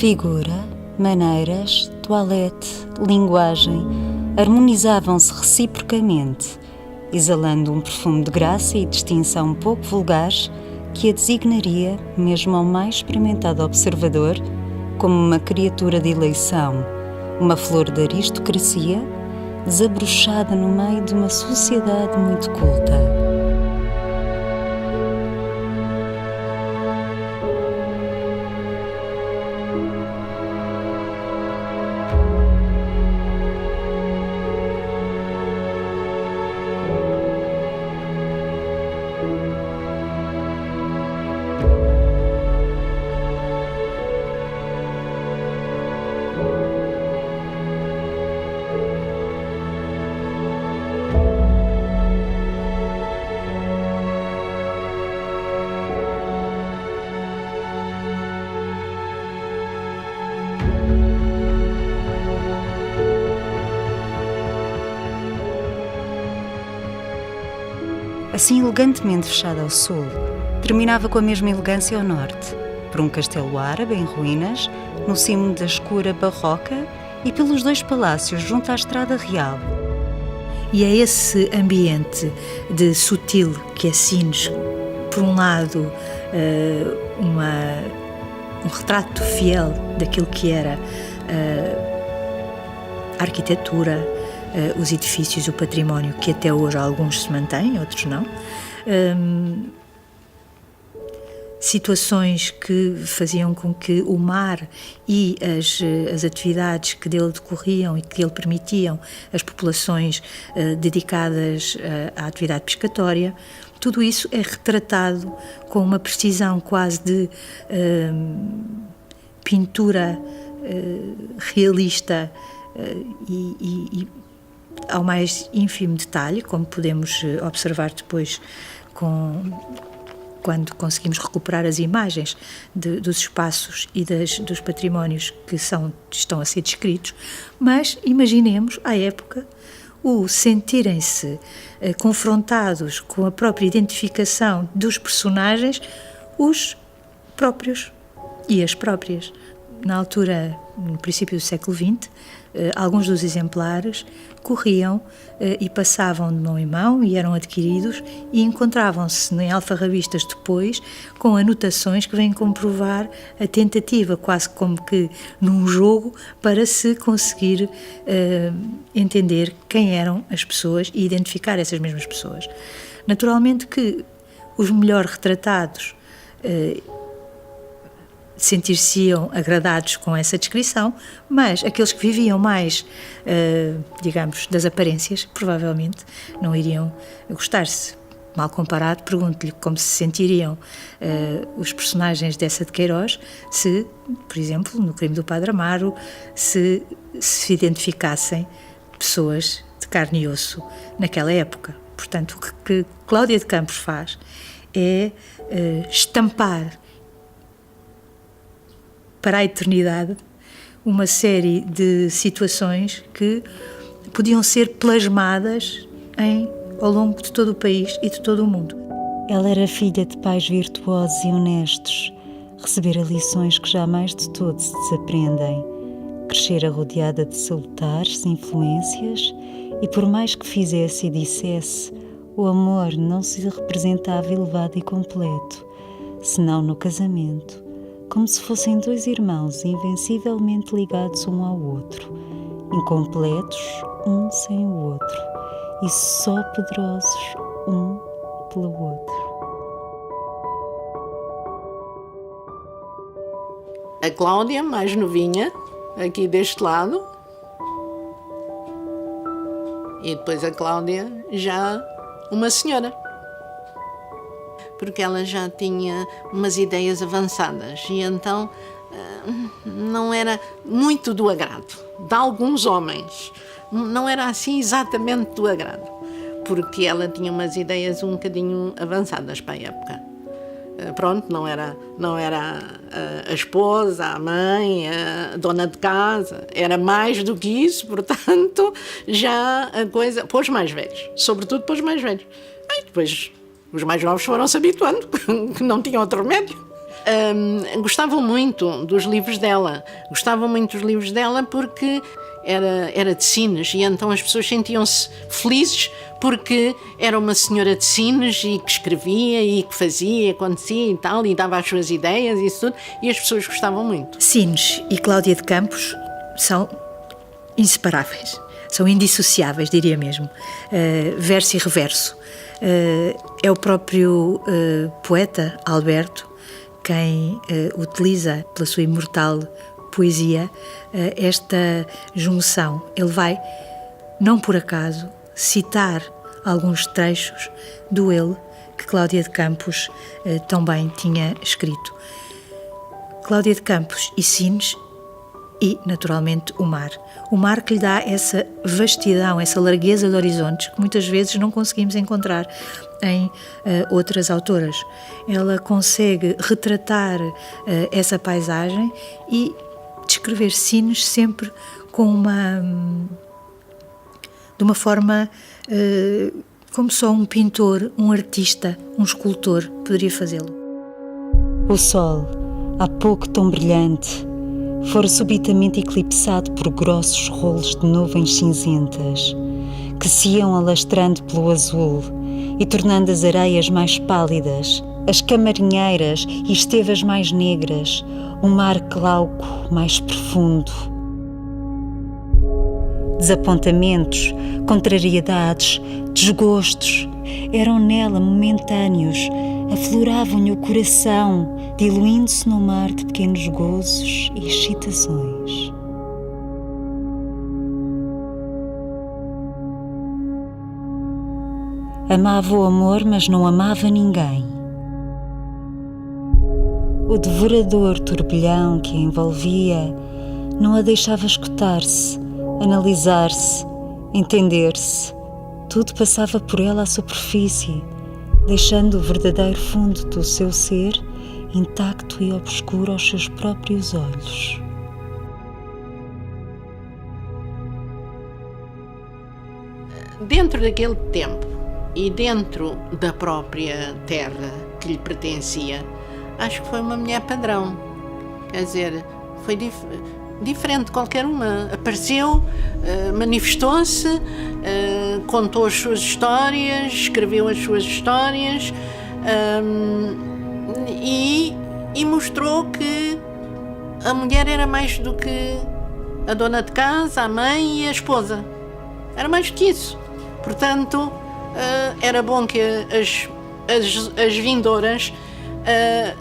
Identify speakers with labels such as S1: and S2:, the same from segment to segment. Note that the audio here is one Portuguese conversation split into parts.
S1: Figura, maneiras, toilette, linguagem harmonizavam-se reciprocamente, exalando um perfume de graça e distinção pouco vulgares que a designaria, mesmo ao mais experimentado observador, como uma criatura de eleição, uma flor de aristocracia, desabrochada no meio de uma sociedade muito culta. Assim elegantemente fechada ao sul, terminava com a mesma elegância ao norte, por um castelo árabe em ruínas, no cimo da escura barroca e pelos dois palácios junto à Estrada Real.
S2: E é esse ambiente de sutil que assines, por um lado, um retrato fiel daquilo que era a arquitetura, os edifícios, o património, que até hoje alguns se mantêm, outros não. Situações que faziam com que o mar e as atividades que dele decorriam e que dele permitiam as populações dedicadas à atividade pescatória, tudo isso é retratado com uma precisão quase de pintura realista e ao mais ínfimo detalhe, como podemos observar depois quando conseguimos recuperar as imagens dos espaços e dos patrimónios que estão a ser descritos, mas imaginemos, à época, o sentirem-se confrontados com a própria identificação dos personagens, os próprios e as próprias. Na altura, no princípio do século XX, alguns dos exemplares corriam e passavam de mão em mão e eram adquiridos e encontravam-se em alfarrabistas depois com anotações que vêm comprovar a tentativa, quase como que num jogo, para se conseguir entender quem eram as pessoas e identificar essas mesmas pessoas. Naturalmente que os melhor retratados sentir-se-iam agradados com essa descrição, mas aqueles que viviam mais, digamos, das aparências, provavelmente não iriam gostar-se. Mal comparado, pergunto-lhe como se sentiriam os personagens dessa de Queiroz se, por exemplo, no Crime do Padre Amaro, se identificassem pessoas de carne e osso naquela época. Portanto, o que Cláudia de Campos faz é estampar para a eternidade uma série de situações que podiam ser plasmadas ao longo de todo o país e de todo o mundo.
S1: Ela era filha de pais virtuosos e honestos, recebera lições que jamais de todo se desaprendem, crescera rodeada de salutares influências e por mais que fizesse e dissesse, o amor não se representava elevado e completo, senão no casamento, como se fossem dois irmãos invencivelmente ligados um ao outro, incompletos um sem o outro e só poderosos um pelo outro.
S3: A Cláudia, mais novinha, aqui deste lado, e depois a Cláudia, já uma senhora. Porque ela já tinha umas ideias avançadas e então não era muito do agrado de alguns homens, não era assim exatamente do agrado, porque ela tinha umas ideias um bocadinho avançadas para a época. Pronto, não era a esposa, a mãe, a dona de casa, era mais do que isso, portanto, já a coisa, para os mais velhos, sobretudo para os mais velhos. Aí depois os mais novos foram se habituando, que não tinham outro remédio. gostavam muito dos livros dela. Gostavam muito dos livros dela porque era de Sines, e então as pessoas sentiam-se felizes porque era uma senhora de Sines e que escrevia e que fazia, acontecia e tal, e dava as suas ideias e isso tudo, e as pessoas gostavam muito.
S2: Sines e Cláudia de Campos são inseparáveis, são indissociáveis, diria mesmo. Verso e reverso. É o próprio poeta Alberto quem utiliza, pela sua imortal poesia, esta junção. Ele vai, não por acaso, citar alguns trechos do Ele que Cláudia de Campos também tinha escrito. Cláudia de Campos e Sines e, naturalmente, o mar. O mar que lhe dá essa vastidão, essa largueza de horizontes que muitas vezes não conseguimos encontrar em outras autoras. Ela consegue retratar essa paisagem e descrever Sines sempre com de uma forma como só um pintor, um artista, um escultor poderia fazê-lo.
S1: O sol, há pouco tão brilhante, fora subitamente eclipsado por grossos rolos de nuvens cinzentas que se iam alastrando pelo azul e tornando as areias mais pálidas, as camarinheiras e estevas mais negras, o mar glauco mais profundo. Desapontamentos, contrariedades, desgostos eram nela momentâneos, afloravam-lhe o coração, diluindo-se no mar de pequenos gozos e excitações. Amava o amor, mas não amava ninguém. O devorador turbilhão que a envolvia não a deixava escutar-se, analisar-se, entender-se. Tudo passava por ela à superfície, deixando o verdadeiro fundo do seu ser intacto e obscuro aos seus próprios olhos.
S3: Dentro daquele tempo e dentro da própria terra que lhe pertencia, acho que foi uma mulher padrão. Quer dizer, foi diferente de qualquer uma. Apareceu, manifestou-se, contou as suas histórias, escreveu as suas histórias e mostrou que a mulher era mais do que a dona de casa, a mãe e a esposa. Era mais do que isso. Portanto, era bom que as vindouras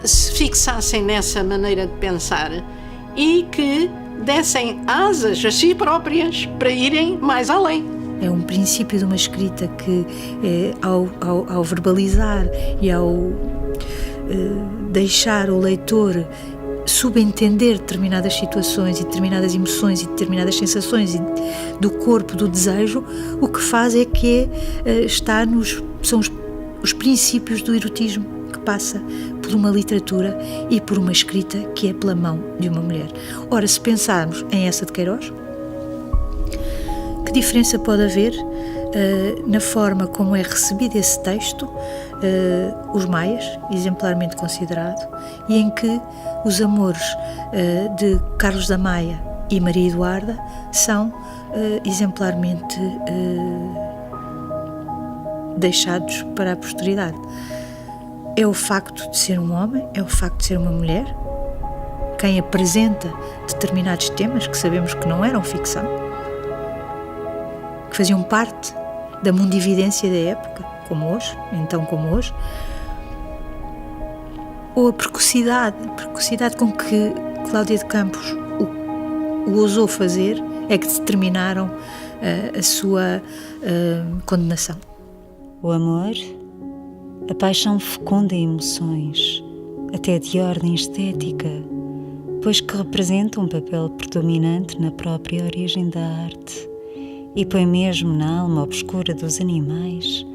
S3: se fixassem nessa maneira de pensar e que dessem asas a si próprias para irem mais além.
S2: É um princípio de uma escrita que, ao verbalizar e ao deixar o leitor subentender determinadas situações e determinadas emoções e determinadas sensações do corpo, do desejo, o que faz é que são os princípios do erotismo que passa por uma literatura e por uma escrita que é pela mão de uma mulher. Ora, se pensarmos em Eça de Queiroz, que diferença pode haver na forma como é recebido esse texto, Os Maias, exemplarmente considerado, e em que os amores de Carlos da Maia e Maria Eduarda são exemplarmente deixados para a posteridade. É o facto de ser um homem, é o facto de ser uma mulher, quem apresenta determinados temas que sabemos que não eram ficção, que faziam parte da mundividência da época, como hoje, ou a precocidade com que Cláudia de Campos o ousou fazer é que determinaram a sua condenação.
S1: O amor, a paixão fecunda em emoções, até de ordem estética, pois que representa um papel predominante na própria origem da arte e põe mesmo na alma obscura dos animais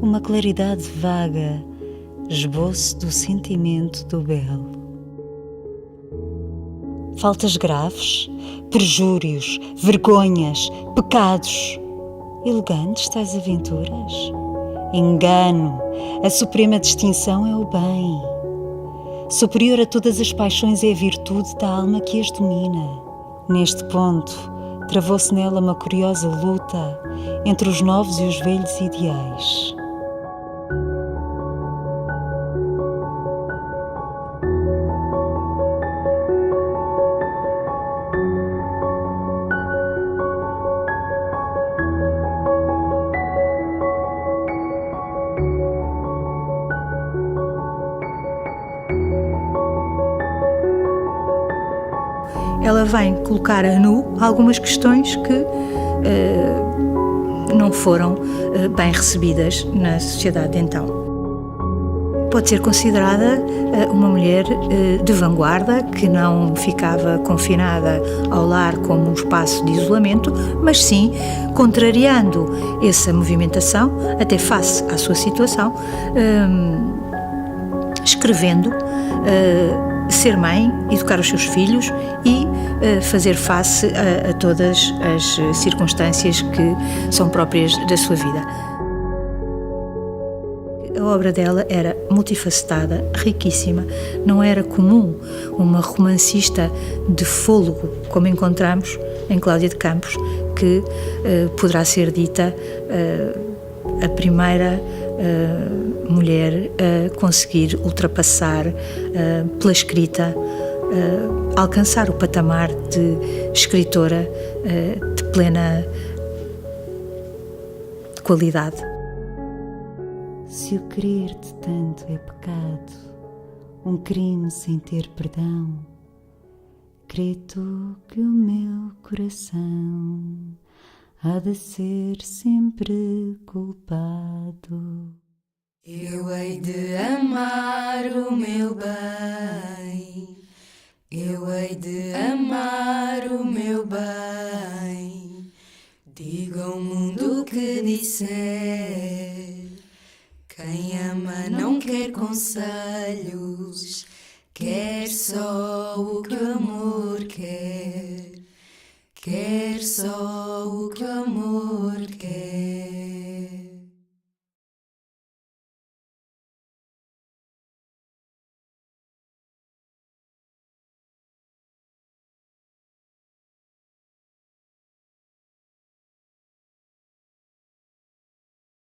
S1: uma claridade vaga, esboço do sentimento do belo. Faltas graves, perjúrios, vergonhas, pecados, elegantes tais aventuras? Engano, a suprema distinção é o bem. Superior a todas as paixões é a virtude da alma que as domina. Neste ponto, travou-se nela uma curiosa luta entre os novos e os velhos ideais.
S2: Ela vem colocar a nu algumas questões que não foram bem recebidas na sociedade de então. Pode ser considerada uma mulher de vanguarda, que não ficava confinada ao lar como um espaço de isolamento, mas sim contrariando essa movimentação, até face à sua situação, escrevendo ser mãe, educar os seus filhos e fazer face a todas as circunstâncias que são próprias da sua vida. A obra dela era multifacetada, riquíssima. Não era comum uma romancista de fôlego, como encontramos em Cláudia de Campos, que poderá ser dita a primeira mulher a conseguir ultrapassar pela escrita, alcançar o patamar de escritora de plena qualidade.
S1: Se o querer-te tanto é pecado, um crime sem ter perdão, crê tu que o meu coração há de ser sempre culpado.
S4: Eu hei de amar o meu bem, eu hei de amar o meu bem. Diga ao mundo o que disser, quem ama não quer conselhos, quer só o que o amor quer, quer só o que o amor